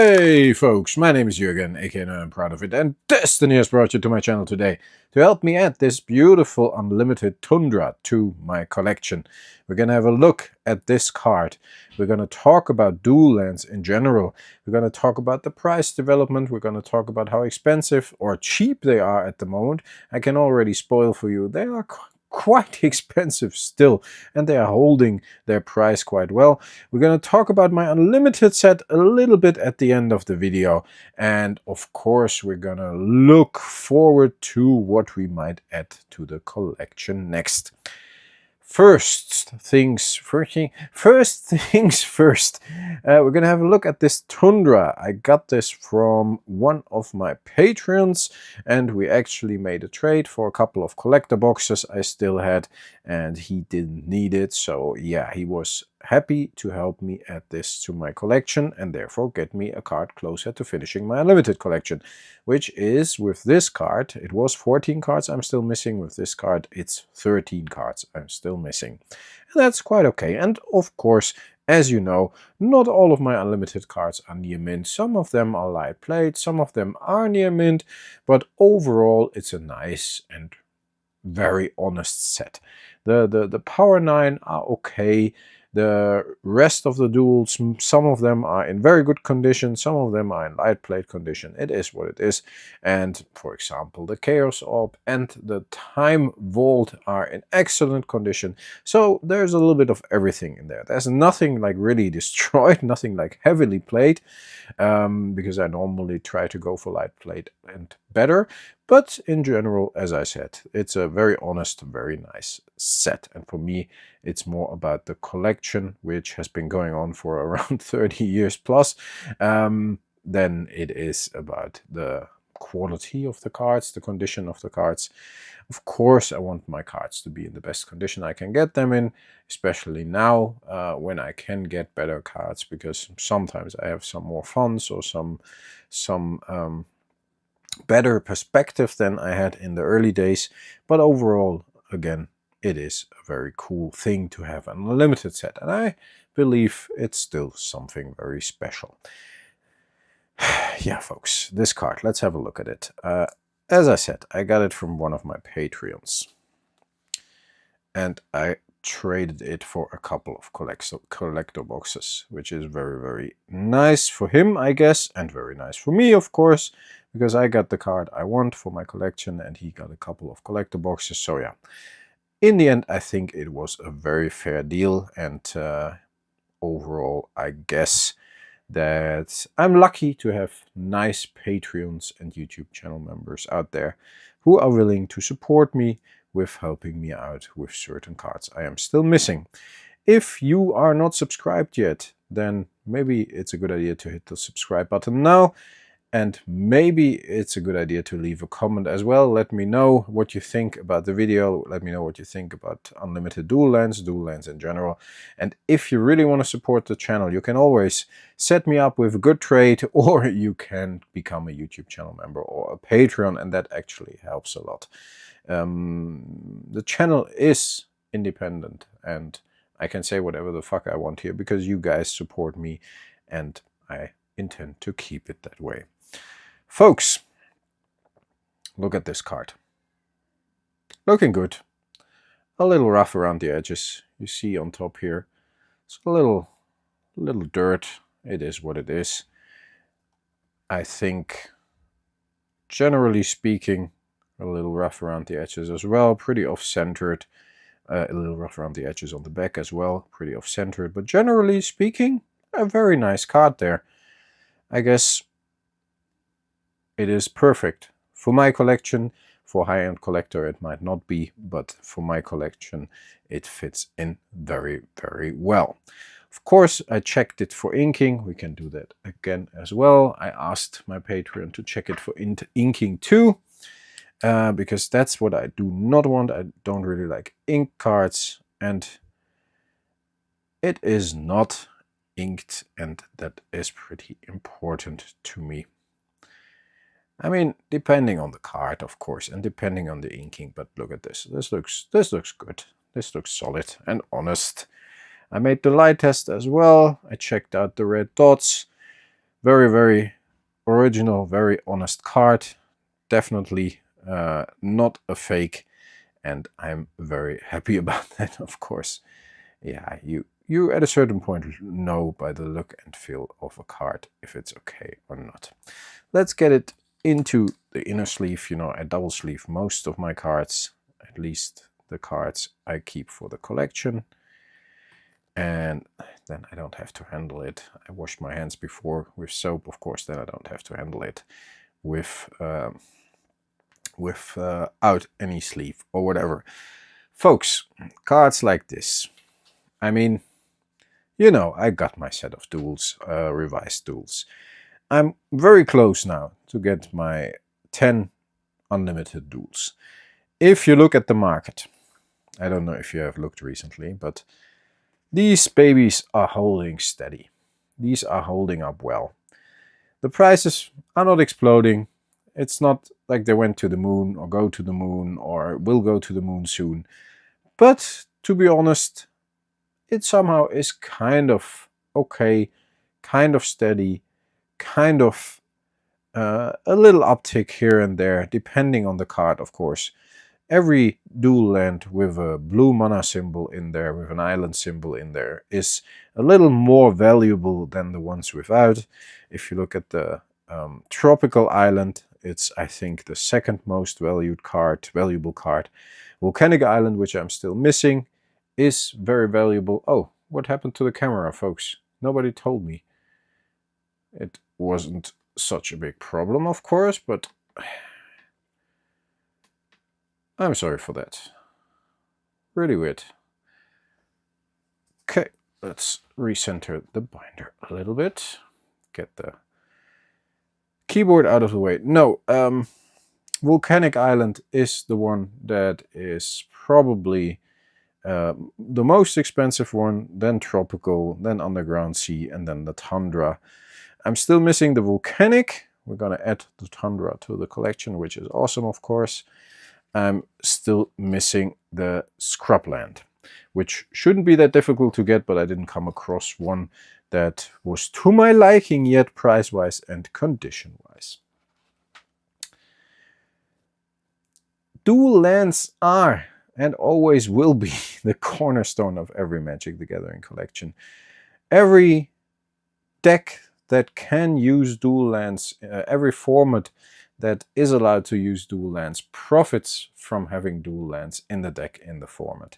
Hey folks, my name is Jürgen, aka I'm proud of it, and Destiny has brought you to my channel today to help me add this beautiful unlimited Tundra to my collection. We're gonna have a look at this card. We're gonna talk about dual lands in general. We're gonna talk about the price development. We're gonna talk about how expensive or cheap they are at the moment. I can already spoil for you, they are quite expensive still, and they are holding their price quite well. We're going to talk about my unlimited set a little bit at the end of the video, and of course we're going to look forward to what we might add to the collection next. First things first, we're gonna have a look at this Tundra. I got this from one of my patrons, and we actually made a trade for a couple of collector boxes I still had, and he didn't need it, so yeah, he was happy to help me add this to my collection and therefore get me a card closer to finishing my unlimited collection, which is, with this card, it was 14 cards I'm still missing. With this card, it's 13 cards I'm still missing. And that's quite okay. And of course, as you know, not all of my unlimited cards are near mint. Some of them are light played, some of them are near mint, but overall it's a nice and very honest set. The Power 9 are okay. The rest of the duels, some of them are in very good condition, some of them are in light plate condition. It is what it is. And for example, the Chaos Orb and the Time Vault are in excellent condition. So there's a little bit of everything in there. There's nothing like really destroyed, nothing like heavily played, because I normally try to go for light plate and better. But in general, as I said, it's a very honest, very nice set. And for me, it's more about the collection, which has been going on for around 30 years plus, than it is about the quality of the cards, the condition of the cards. Of course, I want my cards to be in the best condition I can get them in, especially now when I can get better cards, because sometimes I have some more funds or some better perspective than I had in the early days. But overall, again, it is a very cool thing to have an unlimited set, and I believe it's still something very special. Yeah, folks, this card, let's have a look at it. As I said, I got it from one of my Patreons, and I traded it for a couple of collector boxes, which is very, very nice for him, I guess, and very nice for me, of course, because I got the card I want for my collection and he got a couple of collector boxes. So yeah, in the end, I think it was a very fair deal, and overall, I guess that I'm lucky to have nice Patreons and YouTube channel members out there who are willing to support me with helping me out with certain cards I am still missing. If you are not subscribed yet, then maybe it's a good idea to hit the subscribe button now. And maybe it's a good idea to leave a comment as well. Let me know what you think about the video. Let me know what you think about unlimited dual lands in general. And if you really want to support the channel, you can always set me up with a good trade, or you can become a YouTube channel member or a Patreon, and that actually helps a lot. The channel is independent, and I can say whatever the fuck I want here because you guys support me, and I intend to keep it that way. Folks, look at this card. Looking good. A little rough around the edges. You see on top here, it's a little dirt. It is what it is. I think, generally speaking, a little rough around the edges as well. Pretty off-centered. A little rough around the edges on the back as well. Pretty off-centered. But generally speaking, a very nice card there. I guess it is perfect for my collection. For high-end collector it might not be, but for my collection it fits in very, very well. Of course, I checked it for inking. We can do that again as well. I asked my Patreon to check it for inking too, because that's what I do not want. I don't really like ink cards, and it is not inked, and that is pretty important to me. I mean, depending on the card, of course, and depending on the inking, but look at this. This looks good. This looks solid and honest. I made the light test as well. I checked out the red dots. Very, very original, very honest card. Definitely not a fake, and I'm very happy about that, of course. Yeah, you at a certain point know by the look and feel of a card if it's okay or not. Let's get it into the inner sleeve. You know, I double sleeve most of my cards, at least the cards I keep for the collection. And then I don't have to handle it. I washed my hands before with soap, of course, then I don't have to handle it without any sleeve or whatever. Folks, cards like this. I mean, you know, I got my set of duels, revised duels. I'm very close now to get my 10 unlimited duels. If you look at the market, I don't know if you have looked recently, but these babies are holding steady. These are holding up well. The prices are not exploding. It's not like they went to the moon or go to the moon or will go to the moon soon. But to be honest, it somehow is kind of okay, kind of steady, kind of a little uptick here and there, depending on the card, of course. Every dual land with a blue mana symbol in there, with an island symbol in there, is a little more valuable than the ones without. If you look at the tropical island, it's, I think, the second most valuable card. Volcanic Island, which I'm still missing, is very valuable. Oh, what happened to the camera, folks? Nobody told me. It wasn't such a big problem, of course, but I'm sorry for that. Really weird. Okay, let's recenter the binder a little bit. Get the keyboard out of the way. No, Volcanic Island is the one that is probably the most expensive one, then Tropical, then Underground Sea, and then the Tundra. I'm still missing the Volcanic. We're gonna add the Tundra to the collection, which is awesome, of course. I'm still missing the Scrubland, which shouldn't be that difficult to get, but I didn't come across one that was to my liking yet, price-wise and condition-wise. Dual lands are and always will be the cornerstone of every Magic the Gathering collection. Every deck that can use dual lands, every format that is allowed to use dual lands profits from having dual lands in the deck, in the format.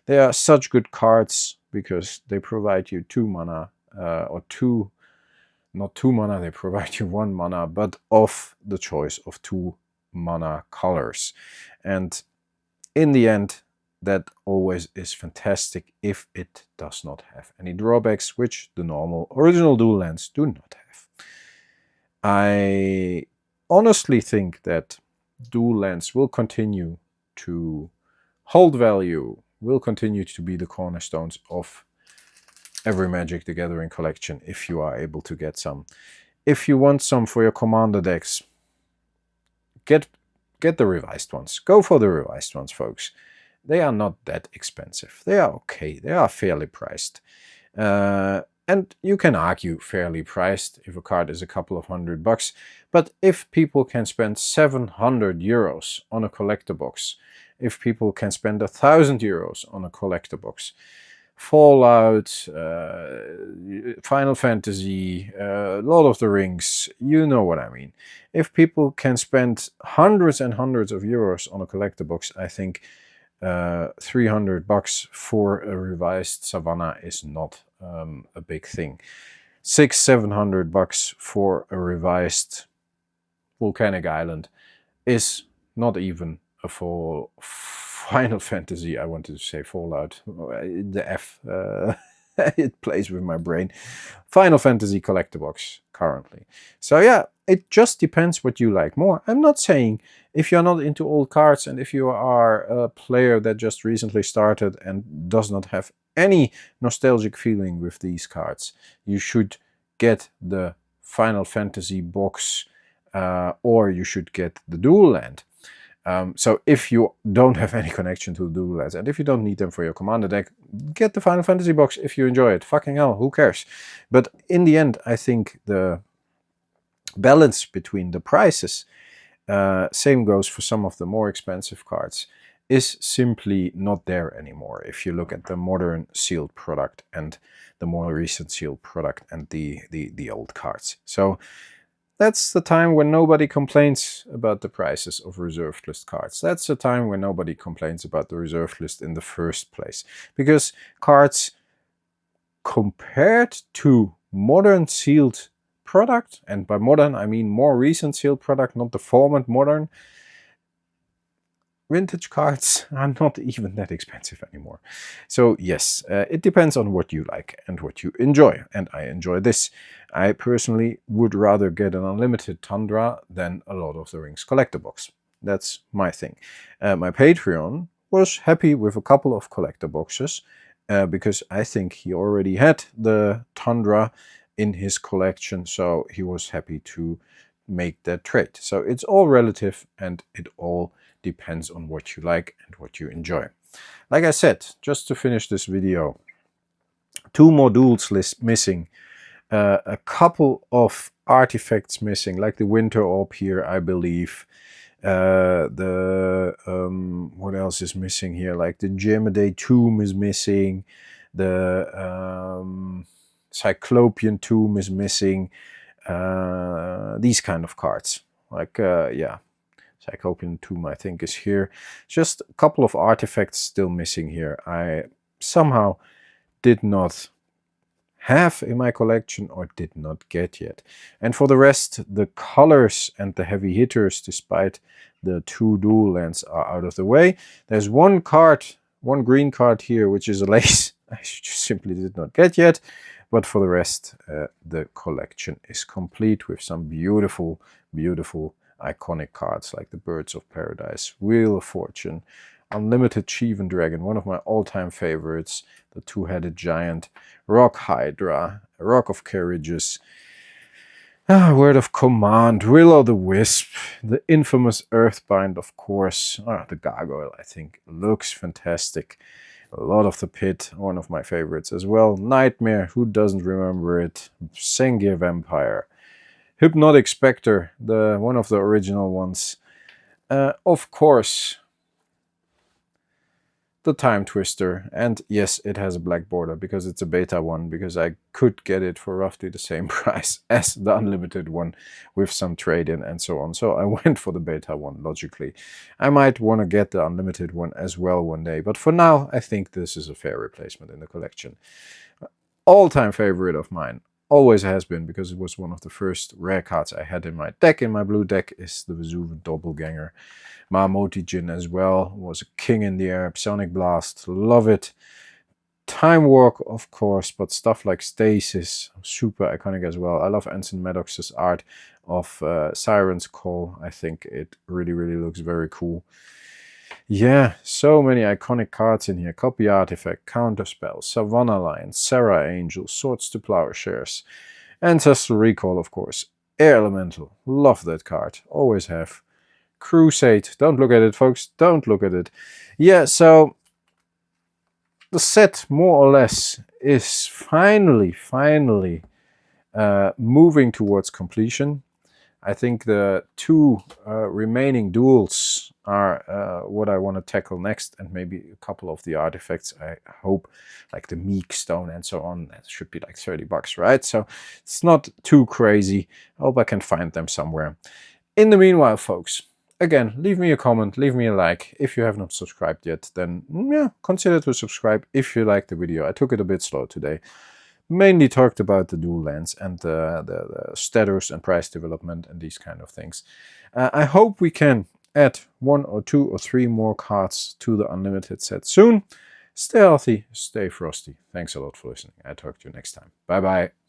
They are such good cards because they provide you 2 mana, not 2 mana, they provide you 1 mana, but of the choice of 2 mana colors. And in the end, that always is fantastic if it does not have any drawbacks, which the normal original dual lands do not have. I honestly think that dual lands will continue to hold value, will continue to be the cornerstones of every Magic the Gathering collection if you are able to get some. If you want some for your commander decks, get the revised ones. Go for the revised ones, folks. They are not that expensive. They are okay. They are fairly priced. And you can argue fairly priced if a card is a couple of $100. But if people can spend 700 euros on a collector box, if people can spend 1,000 euros on a collector box, Fallout, Final Fantasy, Lord of the Rings, you know what I mean. If people can spend hundreds and hundreds of euros on a collector box, I think $300 for a revised Savannah is not a big thing. $600-700 for a revised Volcanic Island is not even a full Final Fantasy. I wanted to say Fallout. The F, it plays with my brain. Final Fantasy collector box currently. So yeah, it just depends what you like more. I'm not saying if you're not into old cards and if you are a player that just recently started and does not have any nostalgic feeling with these cards, you should get the Final Fantasy box or you should get the dual land. So if you don't have any connection to the dual lands and if you don't need them for your commander deck, get the Final Fantasy box if you enjoy it. Fucking hell, who cares? But in the end, I think the balance between the prices, same goes for some of the more expensive cards, is simply not there anymore if you look at the modern sealed product and the more recent sealed product and the old cards. So that's the time when nobody complains about the prices of reserved list cards. That's the time when nobody complains about the reserved list in the first place. Because cards compared to modern sealed product, and by modern I mean more recent sealed product, not the format modern, vintage cards are not even that expensive anymore. So yes, it depends on what you like and what you enjoy, and I enjoy this. I personally would rather get an unlimited Tundra than a Lord of the Rings collector box. That's my thing. My Patreon was happy with a couple of collector boxes because I think he already had the Tundra in his collection, so he was happy to make that trade. So it's all relative and it all depends on what you like and what you enjoy. Like I said, just to finish this video, 2 modules missing, a couple of artifacts missing, like the Winter Orb here, I believe. What else is missing here? Like the Geomeday Tomb is missing, the Cyclopean Tomb is missing, these kind of cards. Like, yeah. Cyclopean Tomb, I think, is here. Just a couple of artifacts still missing here. I somehow did not have in my collection or did not get yet. And for the rest, the colors and the heavy hitters, despite the 2 dual lands, are out of the way. There's one card, one green card here, which is a lace I just simply did not get yet. But for the rest, the collection is complete with some beautiful, beautiful iconic cards like the Birds of Paradise, Wheel of Fortune, Unlimited Chieftain Dragon, one of my all-time favorites, the 2-headed giant, Rock Hydra, Rock of Carriages, Word of Command, Will-o'-the-Wisp, the infamous Earthbind, of course, the Gargoyle, I think, looks fantastic. A lot of the Pit, one of my favorites as well, Nightmare, who doesn't remember it, Sengir Vampire, Hypnotic Spectre, one of the original ones. Of course, the Time Twister. And yes, it has a black border because it's a beta one, because I could get it for roughly the same price as the unlimited one with some trade-in and so on. So I went for the beta one, logically. I might want to get the unlimited one as well one day. But for now, I think this is a fair replacement in the collection. All-time favorite of mine. Always has been, because it was one of the first rare cards I had in my deck. In my blue deck is the Vesuvian Doppelganger. Marmotijin as well was a king in the air. Psionic Blast, love it. Time Walk, of course, but stuff like Stasis, super iconic as well. I love Anson Maddox's art of Siren's Call. I think it really, really looks very cool. Yeah, so many iconic cards in here. Copy Artifact, Counterspell, Savannah Lion, Sarah Angel, Swords to Plowshares, Ancestral Recall, of course, Air Elemental, love that card, always have. Crusade, don't look at it, folks, don't look at it. Yeah, so the set, more or less, is finally moving towards completion. I think the 2 remaining duels are what I want to tackle next, and maybe a couple of the artifacts, I hope, like the Meek Stone and so on. That should be like $30, right? So it's not too crazy. I hope I can find them somewhere. In the meanwhile, folks, again, leave me a comment, leave me a like. If you have not subscribed yet, then yeah, consider to subscribe if you liked the video. I took it a bit slow today. Mainly talked about the dual lands and the status and price development and these kind of things. I hope we can add 1 or 2 or 3 more cards to the unlimited set soon. Stay healthy, stay frosty. Thanks a lot for listening. I'll talk to you next time. Bye bye.